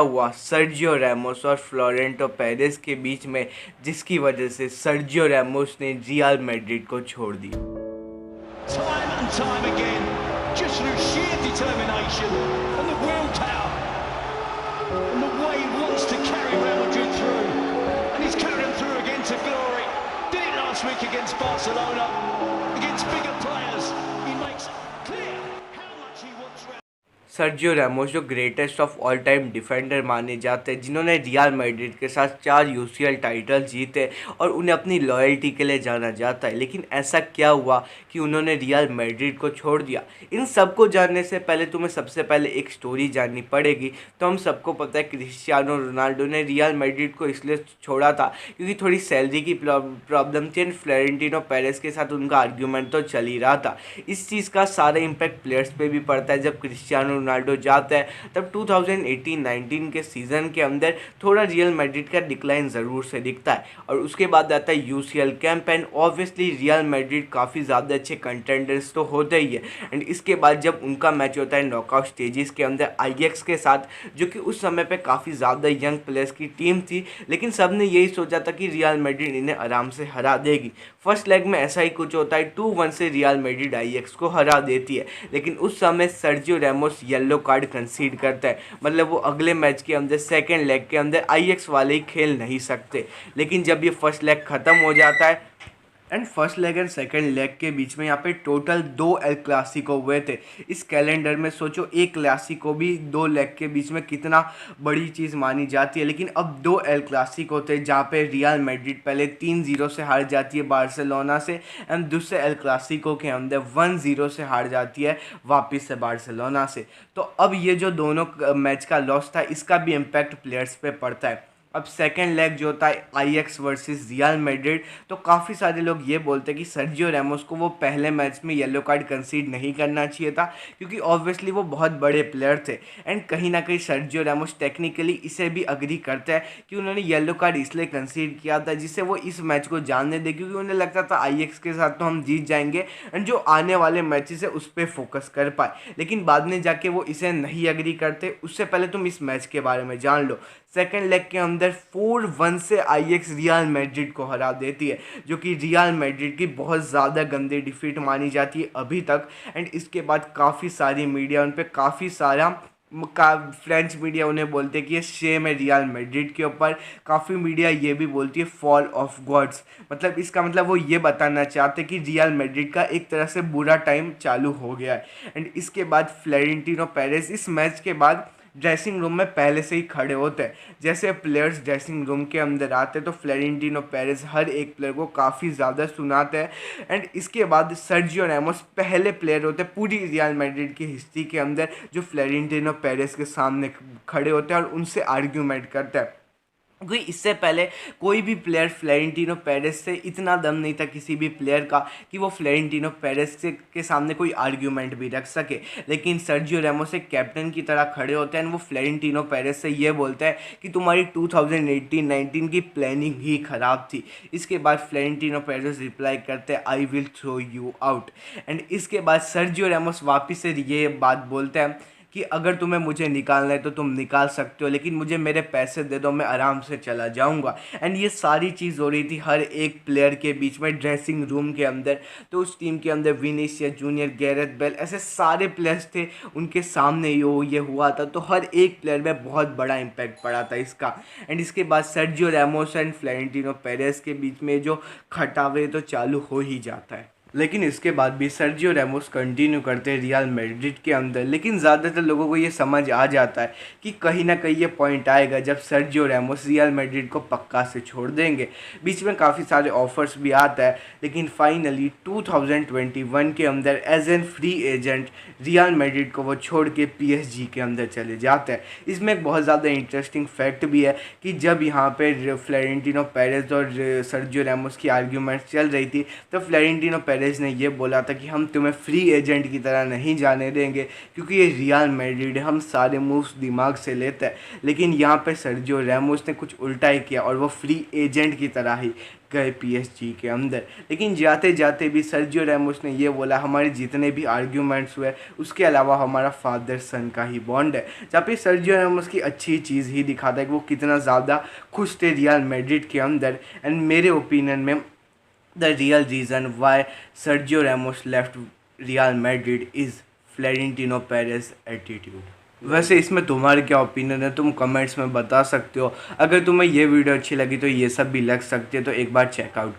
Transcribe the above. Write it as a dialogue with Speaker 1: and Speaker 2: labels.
Speaker 1: हुआ Sergio Ramos और फ्लोरेंटो Perez के बीच में, जिसकी वजह से सर्जियो रैमोस ने रियल मैड्रिड को छोड़ दिया।
Speaker 2: Time and time again, just through sheer determination and the willpower and the way he wants to carry Real Madrid through, and he's carried them through again to glory. Did it last week against Barcelona, against bigger players. He makes clear how much he wants Real.
Speaker 1: Sergio Ramos जो greatest of all time defender माने जाते हैं, जिन्होंने real Madrid के साथ 4 UCL title जीते और उन्हें अपनी लॉयल्टी के लिए जाना जाता है। लेकिन ऐसा क्या हुआ कि उन्होंने रियल मैड्रिड को छोड़ दिया? इन सबको जानने से पहले तुम्हें सबसे पहले एक स्टोरी जाननी पड़ेगी। तो हम सबको पता है क्रिस्टियानो रोनाल्डो ने रियल मैड्रिड को इसलिए छोड़ा था क्योंकि थोड़ी सैलरी की प्रॉब्लम थी एंड फ्लोरेंटिनो पेरेस के साथ उनका आर्ग्यूमेंट तो चल ही रहा था। इस चीज़ का सारा इम्पैक्ट प्लेयर्स पे भी पड़ता है। जब क्रिस्टियानो रोनाल्डो जाता है तब 2018-19 के सीज़न के अंदर थोड़ा रियल मैड्रिड का डिक्लाइन ज़रूर से दिखता है और उसके बाद आता है UCL campaign. Obviously real Madrid काफ़ी ज़्यादा अच्छे कंटेंडर्स तो होते ही है एंड इसके बाद जब उनका मैच होता है नॉकआउट स्टेजेस के अंदर आईएक्स के साथ, जो कि उस समय पे काफ़ी ज़्यादा यंग प्लेयर्स की टीम थी, लेकिन सब ने यही सोचा था कि रियल मैड्रिड इन्हें आराम से हरा देगी। फर्स्ट लेग में ऐसा ही कुछ होता है, 2-1 से रियल मैड्रिड आईएक्स को हरा देती है। लेकिन उस समय सर्जियो रैमोस येलो कार्ड कंसीड करता है, मतलब वो अगले मैच के अंदर सेकेंड लेग के अंदर आईएक्स वाले ही खेल नहीं सकते। लेकिन जब ये फर्स्ट लेग ख़त्म हो जाता है and first leg and second leg के बीच में यहाँ पे टोटल 2 एल क्लासिको हुए थे। इस कैलेंडर में सोचो एक क्लासिको भी 2 लेग के बीच में कितना बड़ी चीज़ मानी जाती है। लेकिन अब 2 एल क्लासिको थे जहाँ पे रियल मैड्रिड पहले 3-0 से हार जाती है बार्सिलोना से एंड दूसरे एल क्लासिको के अंदर 1-0 से हार जाती है वापस से बार्सिलोना से। तो अब ये जो दोनों मैच का लॉस था, इसका भी इम्पैक्ट प्लेयर्स पे पड़ता है। अब सेकेंड लेग जो होता है आईएक्स वर्सेस रियल मैड्रिड, तो काफ़ी सारे लोग ये बोलते हैं कि सर्जियो रैमोस को वो पहले मैच में येलो कार्ड कंसीड नहीं करना चाहिए था क्योंकि ऑब्वियसली वो बहुत बड़े प्लेयर थे एंड कहीं ना कहीं सर्जियो रैमोस टेक्निकली इसे भी अग्री करता है कि उन्होंने येलो कार्ड इसलिए कंसीड किया था जिससे वो इस मैच को जानने दे, क्योंकि उन्हें लगता था आईएक्स के साथ तो हम जीत जाएंगे एंड जो आने वाले मैचेस है उस पर फोकस कर पाए। लेकिन बाद में जाके वो इसे नहीं अग्री करते। उससे पहले तुम इस मैच के बारे में जान लो। सेकेंड लेग के अंदर 4-1 से आईएक्स रियल मैड्रिड को हरा देती है, जो कि रियल मैड्रिड की बहुत ज़्यादा गंदी डिफीट मानी जाती है अभी तक। एंड इसके बाद काफ़ी सारी मीडिया उन पर काफ़ी सारा फ्रेंच मीडिया उन्हें बोलते हैं कि ये शेम है रियल मैड्रिड के ऊपर। काफ़ी मीडिया ये भी बोलती है फॉल ऑफ गॉड्स, मतलब इसका मतलब वो ये बताना चाहते कि रियल मैड्रिड का एक तरह से बुरा टाइम चालू हो गया है। एंड इसके बाद फ्लोरेंटिनो पेरेस इस मैच के बाद ड्रेसिंग रूम में पहले से ही खड़े होते हैं। जैसे प्लेयर्स ड्रेसिंग रूम के अंदर आते तो फ्लोरेंटिनो पेरेस हर एक प्लेयर को काफ़ी ज़्यादा सुनाते हैं। एंड इसके बाद सर्जियो रैमोस पहले प्लेयर होते हैं पूरी रियल मैड्रिड की हिस्ट्री के अंदर जो फ्लोरेंटिनो पेरेस के सामने खड़े होते हैं और उनसे आर्ग्यूमेंट करते हैं, क्योंकि इससे पहले कोई भी प्लेयर फ्लोरेंटिनो पेरेस से इतना दम नहीं था किसी भी प्लेयर का कि वो फ्लोरेंटिनो पेरेस से के सामने कोई आर्ग्यूमेंट भी रख सके। लेकिन सर्जियो रैमोस एक कैप्टन की तरह खड़े होते हैं, वो फ्लोरेंटिनो पेरेस से ये बोलता है कि तुम्हारी 2018-19 की प्लानिंग ही ख़राब थी। इसके बाद फ्लोरेंटिनो पेरेस रिप्लाई करते हैं I will throw you out. And इसके बाद सर्जियो रैमोस वापस से ये बात बोलते हैं कि अगर तुम्हें मुझे निकालना है तो तुम निकाल सकते हो, लेकिन मुझे मेरे पैसे दे दो, मैं आराम से चला जाऊंगा। एंड ये सारी चीज़ हो रही थी हर एक प्लेयर के बीच में ड्रेसिंग रूम के अंदर। तो उस टीम के अंदर विनीसियस जूनियर, गैरेथ बेल, ऐसे सारे प्लेयर्स थे, उनके सामने ये हुआ था। तो हर एक प्लेयर में बहुत बड़ा इम्पैक्ट पड़ा था इसका। एंड इसके बाद Sergio Ramos and Florentino Perez के बीच में जो खटावे तो चालू हो ही जाता है। लेकिन इसके बाद भी सर्जियो रैमोस कंटिन्यू करते हैं रियल मैड्रिड के अंदर। लेकिन ज़्यादातर लोगों को ये समझ आ जाता है कि कहीं ना कहीं ये पॉइंट आएगा जब सर्जियो रैमोस रियल मैड्रिड को पक्का से छोड़ देंगे। बीच में काफ़ी सारे ऑफर्स भी आता है, लेकिन फाइनली 2021 के अंदर as an free agent Real Madrid को वो छोड़ के पीएसजी के अंदर चले जाते हैं। इसमें एक बहुत ज़्यादा इंटरेस्टिंग फैक्ट भी है कि जब यहाँ पर फ्लोरेंटिनो पेरेस और सर्जियो रैमोस की आर्ग्यूमेंट्स चल रही थी तो फ्लोरेंटिनो पेरेज ने ये बोला था कि हम तुम्हें फ्री एजेंट की तरह नहीं जाने देंगे क्योंकि ये रियल मैड्रिड है, हम सारे मूव्स दिमाग से लेते हैं। लेकिन यहाँ पे सर्जियो रैमोस ने कुछ उल्टा ही किया और वो फ्री एजेंट की तरह ही गए PSG के अंदर। लेकिन जाते जाते भी सर्जियो रैमोस ने ये बोला हमारे जितने भी आर्ग्यूमेंट्स हुए उसके अलावा हमारा फादर सन का ही बॉन्ड है, जहाँ पे सर्जियो रैमोस की अच्छी चीज़ ही दिखाता है कि वो कितना ज़्यादा खुश थे रियल मैड्रिड के अंदर। एंड मेरे ओपिनियन में the real reason why Sergio Ramos left real Madrid is Florentino Perez attitude. वैसे इसमें तुम्हारे क्या ओपिनियन है, तुम कमेंट्स में बता सकते हो। अगर तुम्हें ये वीडियो अच्छी लगी तो ये सब भी लग सकते हैं, तो एक बार चेकआउट